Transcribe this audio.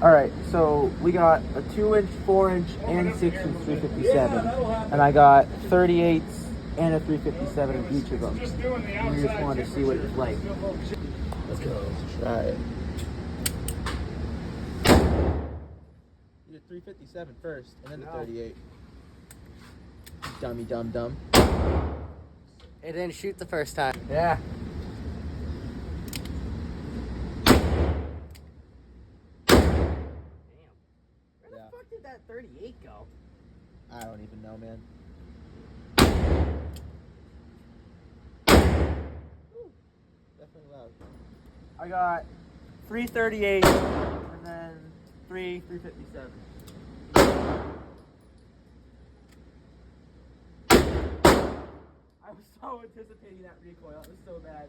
Alright, so we got a 2-inch, 4-inch, and 6-inch 357. And I got 38s and a 357 in each of them. And we just wanted to see what it was like. Let's go. Try it. You did 357 first, and then the 38. Dummy dum dum. It didn't shoot the first time. Yeah. Where the fuck did that 38 go? I don't even know, man. Ooh, definitely loud. I got 338 and then 357. I was so anticipating that recoil. It was so bad.